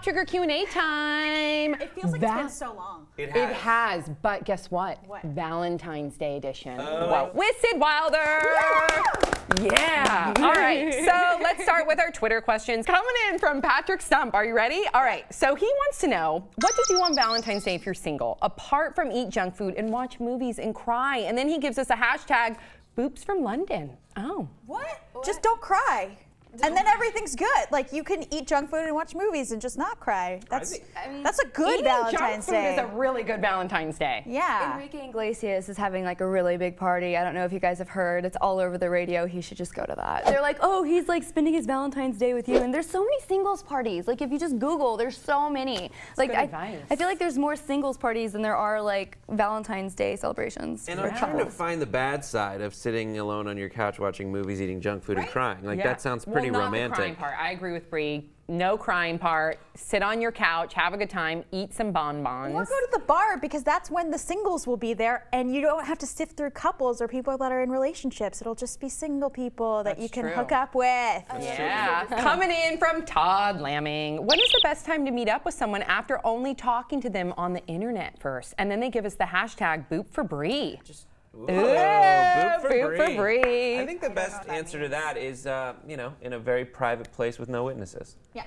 Trigger Q&A time. It feels like it's been so long. It has, but guess what? Valentine's Day edition. Oh. With Sid Wilder. Yeah. All right. So let's start with our Twitter questions. Coming in from Patrick Stump. Are you ready? All right. So he wants to know, what to do on Valentine's Day if you're single, apart from eat junk food and watch movies and cry. And then he gives us a hashtag, Boops from London. Oh. What? Just don't cry. And then everything's good. Like, you can eat junk food and watch movies and just not cry. That's a good Valentine's Day. Eating junk food is a really good Valentine's Day. Yeah. Enrique Iglesias is having like a really big party. I don't know if you guys have heard. It's all over the radio. He should just go to that. They're like, oh, he's like spending his Valentine's Day with you. And there's so many singles parties. Like, if you just Google, there's so many. Like, I feel like there's more singles parties than there are like Valentine's Day celebrations. And I'm trying to find the bad side of sitting alone on your couch watching movies, eating junk food, and crying. Like, that sounds pretty romantic. The crying part. I agree with Bree. No crying part. Sit on your couch, have a good time, eat some bonbons. Or go to the bar, because that's when the singles will be there, and you don't have to sift through couples or people that are in relationships. It'll just be single people that you can hook up with. Yeah. Coming in from Todd Lamming. When is the best time to meet up with someone after only talking to them on the internet first? And then they give us the hashtag Boop for Bree. Boop for Bree. I think the best answer to that is, you know, in a very private place with no witnesses. Yeah.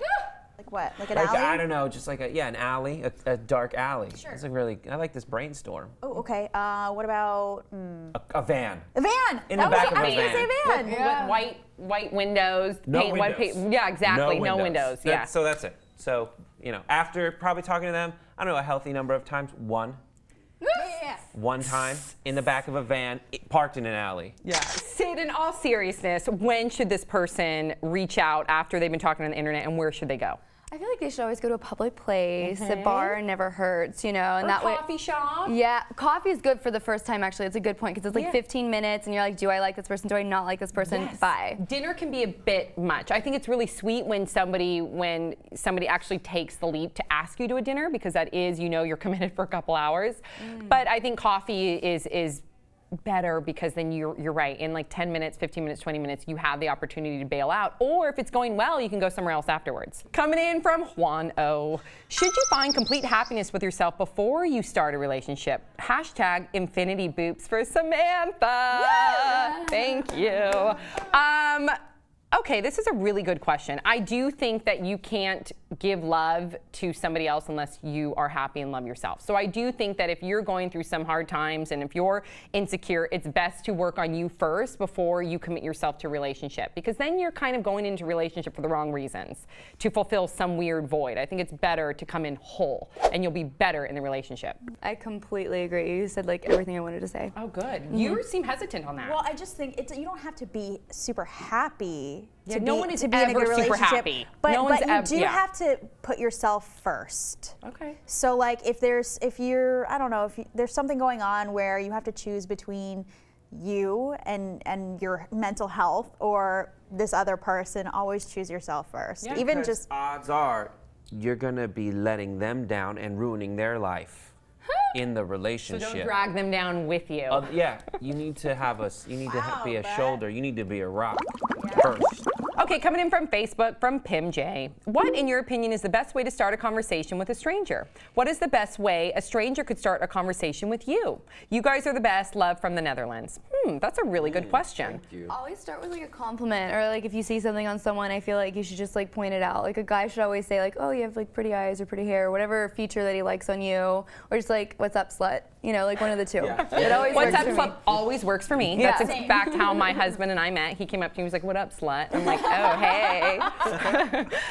Like what? Like an alley? I don't know, just like an alley, a dark alley. Sure. It's like really, I like this brainstorm. Oh, okay. What about a van? A van. In the back of a van. With white windows. White paint. Yeah, exactly. No windows. Yeah. So that's it. So, you know, after probably talking to them, I don't know, a healthy number of times. One time in the back of a van, parked in an alley. Yeah. Sid, in all seriousness, when should this person reach out after they've been talking on the internet, and where should they go? I feel like they should always go to a public place. A bar never hurts, you know, and that way. Coffee shop. Yeah, coffee is good for the first time. Actually, it's a good point because it's like 15 minutes, and you're like, do I like this person? Do I not like this person? Bye. Dinner can be a bit much. I think it's really sweet when somebody actually takes the leap to ask you to a dinner, because that is, you know, you're committed for a couple hours. But I think coffee is better, because then you're right, in like 10 minutes, 15 minutes, 20 minutes, you have the opportunity to bail out, or if it's going well, you can go somewhere else afterwards. Coming in from Juan O. Should you find complete happiness with yourself before you start a relationship? Hashtag infinity boops for Samantha. Thank you. Okay, this is a really good question. I do think that you can't give love to somebody else unless you are happy and love yourself. So I do think that if you're going through some hard times and if you're insecure, it's best to work on you first before you commit yourself to a relationship, because then you're kind of going into a relationship for the wrong reasons, to fulfill some weird void. I think it's better to come in whole, and you'll be better in the relationship. I completely agree. You said like everything I wanted to say. Oh, good. You seem hesitant on that. Well, I just think you don't have to be super happy to no be, one is to be in a good ever super relationship, happy. but No you do have to put yourself first. Okay. So like if there's something going on where you have to choose between you and your mental health or this other person, always choose yourself first. Yeah, even just odds are you're gonna be letting them down and ruining their life in the relationship. So don't drag them down with you. Yeah, you need to have be a shoulder. You need to be a rock first. Okay, coming in from Facebook, from Pim J. What, in your opinion, is the best way to start a conversation with a stranger? What is the best way a stranger could start a conversation with you? You guys are the best. Love from the Netherlands. That's a really good question. Thank you. Always start with like a compliment, or like if you see something on someone, I feel like you should just like point it out. Like a guy should always say like, oh, you have like pretty eyes or pretty hair, or whatever feature that he likes on you, or just like, what's up, slut? You know, like one of the two. Yeah. It always What's works up, for me. slut? Always works for me. Yeah. That's in fact how my husband and I met. He came up to me and was like, what up, slut? I'm like, oh, hey.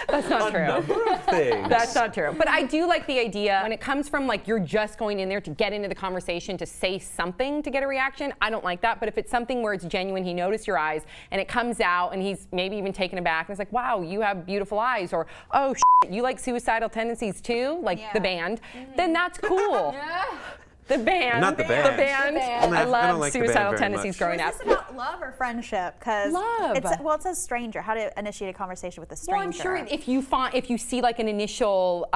That's not true. A number of things. That's not true. But I do like the idea when it comes from like you're just going in there to get into the conversation to say something to get a reaction. I don't like that. But if it's something where it's genuine, he noticed your eyes and it comes out and he's maybe even taken aback and it's like, wow, you have beautiful eyes, or oh, you like Suicidal Tendencies too, like the band, then that's cool. The band. Not the band. The band. I I don't love like the band suicidal very tendencies much. growing Is up. this about love or friendship? Because Love. it says stranger. How to initiate a conversation with a stranger. Well, I'm sure if you see like an initial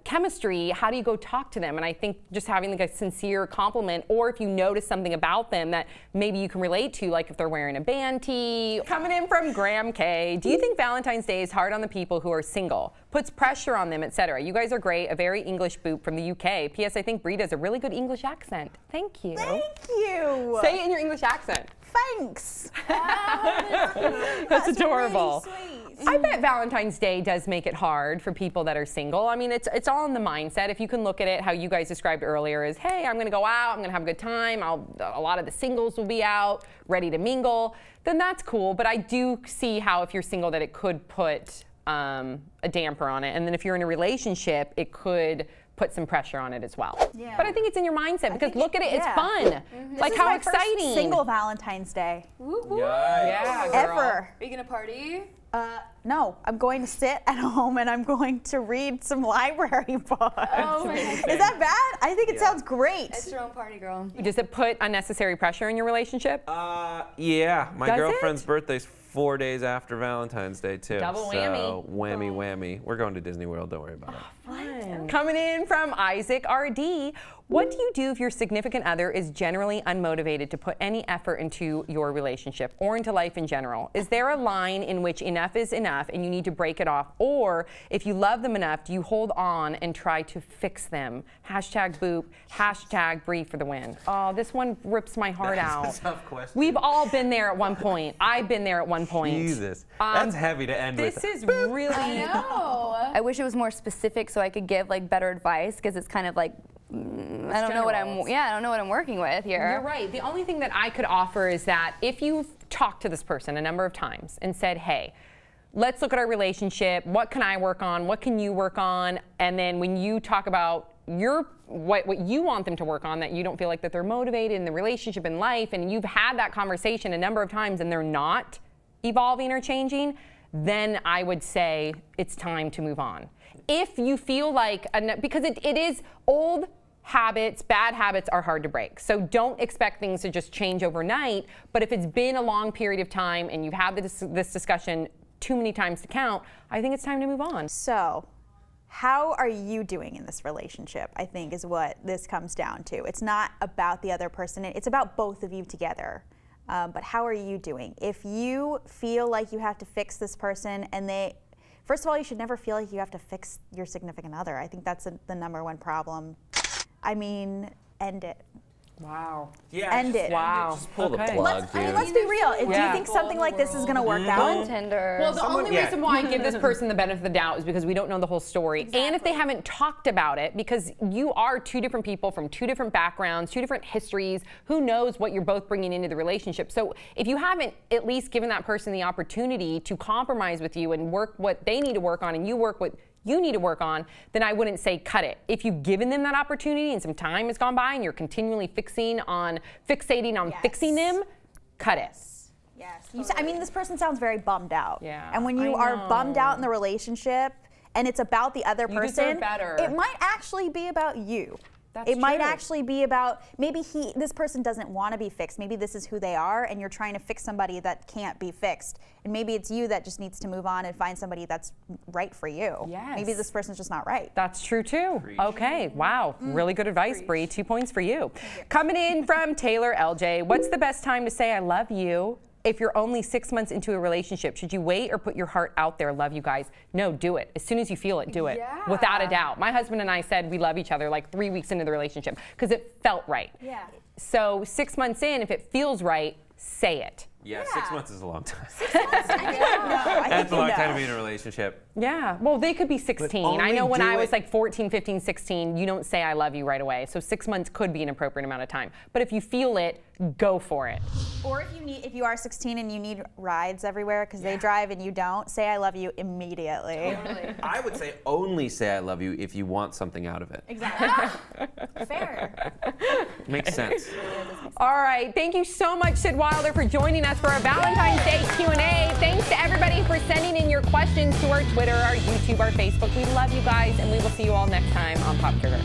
chemistry, how do you go talk to them? And I think just having like a sincere compliment, or if you notice something about them that maybe you can relate to, like if they're wearing a band tee. Coming in from Graham K. Do you think Valentine's Day is hard on the people who are single? Puts pressure on them, etc. You guys are great. A very English boot from the UK. P.S. I think Brie does a really good English accent. Thank you. Thank you. Say it in your English accent. Thanks. That's adorable. Really sweet. I bet Valentine's Day does make it hard for people that are single. I mean, it's all in the mindset. If you can look at it how you guys described earlier as, hey, I'm going to go out, I'm going to have a good time, a lot of the singles will be out, ready to mingle, then that's cool. But I do see how if you're single that it could put a damper on it. And then if you're in a relationship, it could put some pressure on it as well. Yeah. But I think it's in your mindset because look at it, it's yeah. fun. Like This how is my first exciting. single Valentine's Day Yeah, girl. ever. Are you gonna party? No, I'm going to sit at home and I'm going to read some library books. Oh my God. Is that bad? I think it sounds great. It's your own party, girl. Does it put unnecessary pressure in your relationship? Yeah, my Does girlfriend's it? birthday's 4 days after Valentine's Day too. Double So whammy. whammy, whammy. We're going to Disney World. Don't worry about it. Fun. Coming in from Isaac RD. What do you do if your significant other is generally unmotivated to put any effort into your relationship or into life in general? Is there a line in which enough is enough and you need to break it off? Or if you love them enough, do you hold on and try to fix them? Hashtag boop, hashtag Brie for the win. Oh, this one rips my heart out. That's a tough question. We've all been there at one point. I've been there at one point. Jesus, that's heavy to end with. This is really... I wish it was more specific so I could give like better advice because it's kind of like I don't know what I'm working with here. You're right. The only thing that I could offer is that if you've talked to this person a number of times and said, hey, let's look at our relationship. What can I work on? What can you work on? And then when you talk about what you want them to work on, that you don't feel like that they're motivated in the relationship in life, and you've had that conversation a number of times and they're not evolving or changing, then I would say it's time to move on. If you feel like, because it is old habits, bad habits are hard to break. So don't expect things to just change overnight. But if it's been a long period of time and you've had this discussion too many times to count, I think it's time to move on. So, how are you doing in this relationship, I think is what this comes down to. It's not about the other person, it's about both of you together. But how are you doing? If you feel like you have to fix this person and first of all, you should never feel like you have to fix your significant other. I think that's the #1 problem. I mean, end it. Wow. Yeah, End it. Wow. Just pull the Okay. plug, dude. Let's be real. Do you Yeah. think something like this is going to work On out? Tinder. Well, the only yeah. reason why I give this person the benefit of the doubt is because we don't know the whole story. And if they haven't talked about it, because you are two different people from two different backgrounds, two different histories, who knows what you're both bringing into the relationship. So if you haven't at least given that person the opportunity to compromise with you and work what they need to work on and you work what you need to work on, then I wouldn't say cut it. If you've given them that opportunity and some time has gone by and you're continually fixating on fixing them, cut it. Yes. I mean, this person sounds very bummed out. Yeah, And when you I are bummed out in the relationship and it's about the other You person, deserve better. it might actually be about you. That's It might true. actually be about, maybe this person doesn't want to be fixed. Maybe this is who they are and you're trying to fix somebody that can't be fixed. And maybe it's you that just needs to move on and find somebody that's right for you. Yes. Maybe this person's just not right. That's true too. Okay, wow, really good advice, Brie. 2 points for you. Coming in from Taylor LJ, what's the best time to say I love you? If you're only 6 months into a relationship, should you wait or put your heart out there? Love you guys. No, do it. As soon as you feel it, do it. Yeah. Without a doubt. My husband and I said we love each other like 3 weeks into the relationship because it felt right. Yeah. So 6 months in, if it feels right, say it. Yeah, 6 months is a long time. I That's a long think time no. to be in a relationship. Yeah, well, they could be 16. I only know when do I was it- like 14, 15, 16, you don't say I love you right away. So 6 months could be an appropriate amount of time. But if you feel it, go for it. Or if you are 16 and you need rides everywhere because they drive and you don't, say I love you immediately. I would say only say I love you if you want something out of it. Exactly. Fair. Makes sense. All right, thank you so much, Sid Wilder, for joining us for our Valentine's Day Q&A. Thanks to everybody for sending in your questions to our Twitter, our YouTube, our Facebook. We love you guys, and we will see you all next time on Pop Sugar.